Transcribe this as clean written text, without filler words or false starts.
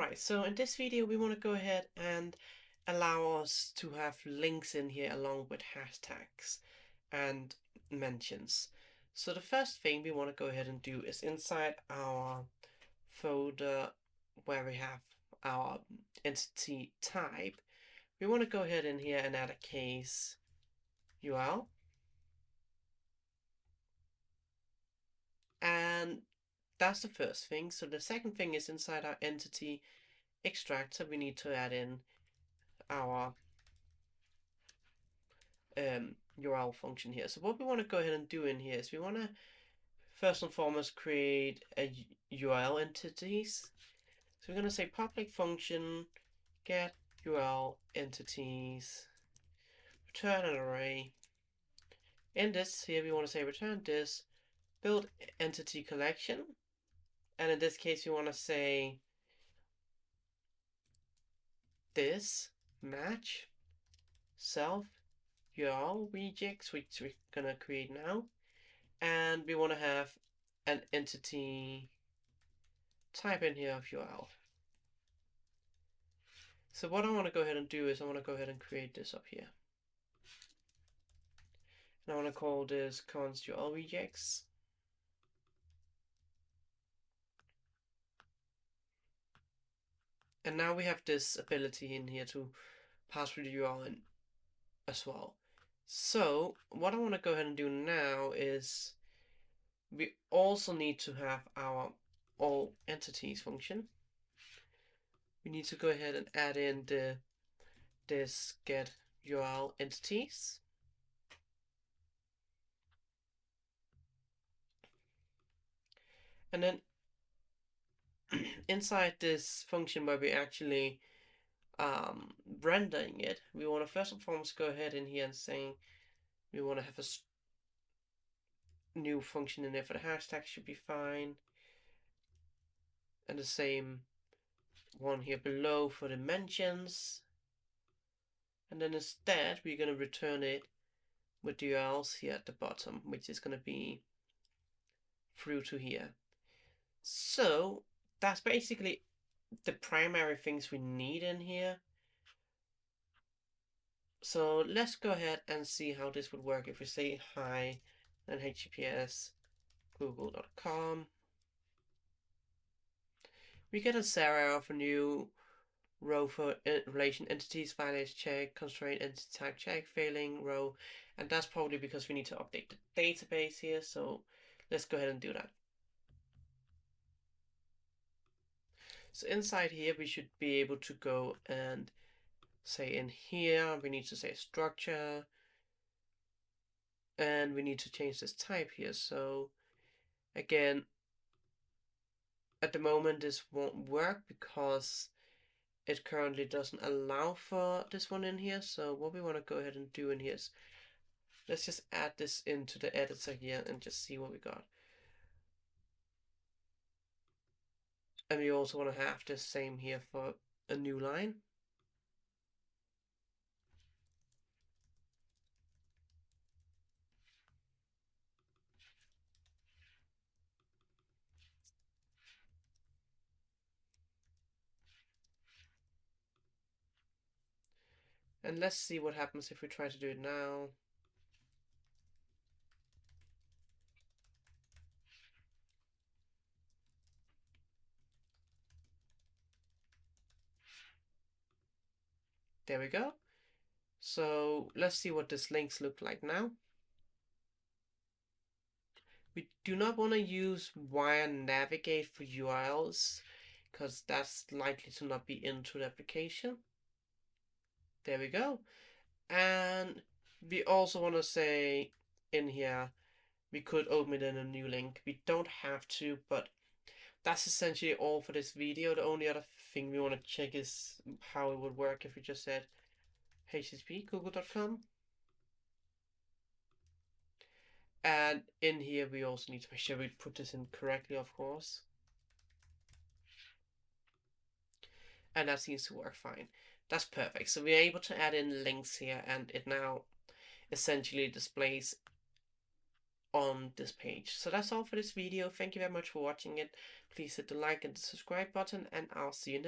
Alright, so in this video we want to go ahead and allow us to have links in here along with hashtags and mentions. So the first thing we want to go ahead and do is inside our folder where we have our entity type, we want to go ahead in here and add a case URL. And that's the first thing. So the second thing is inside our entity extractor, we need to add in our URL function here. So what we want to go ahead and do in here is we want to first and foremost create a URL entities. So we're going to say public function get URL entities, return an array. In this here we want to say return this build entity collection, and in this case we want to say this match self URL regex, which we're gonna create now, and we want to have an entity type in here of URL. So what I want to go ahead and do is I want to go ahead and create this up here. And I want to call this const URL regex. And now we have this ability in here to pass through the URL in as well. So what I want to go ahead and do now is we also need to have our all entities function. We need to go ahead and add in this get URL entities. And then inside this function where we're actually rendering it, we want to first and foremost go ahead in here and saying we want to have a new function in there for the hashtag should be fine, and the same one here below for the mentions. And then instead we're going to return it with the URLs here at the bottom, which is going to be through to here. So that's basically the primary things we need in here. So let's go ahead and see how this would work if we say hi and https google.com. We get a error of a new row for relation entities, violation check, constraint entity type check, failing row, and that's probably because we need to update the database here. So let's go ahead and do that. So inside here we should be able to go and say in here we need to say structure, and we need to change this type here. So again, at the moment this won't work because it currently doesn't allow for this one in here. So what we want to go ahead and do in here is let's just add this into the editor here and just see what we got. And we also want to have the same here for a new line. And let's see what happens if we try to do it now. There we go. So let's see what this links look like now. We do not want to use wire navigate for URLs because that's likely to not be into the application. There we go. And we also want to say in here we could open it in a new link. We don't have to, but that's essentially all for this video. The only other thing we want to check is how it would work if we just said http google.com. And in here we also need to make sure we put this in correctly, of course. And that seems to work fine. That's perfect. So we're able to add in links here, and it now essentially displays on this page. So that's all for this video. Thank you very much for watching it. Please hit the like and the subscribe button, and I'll see you in the next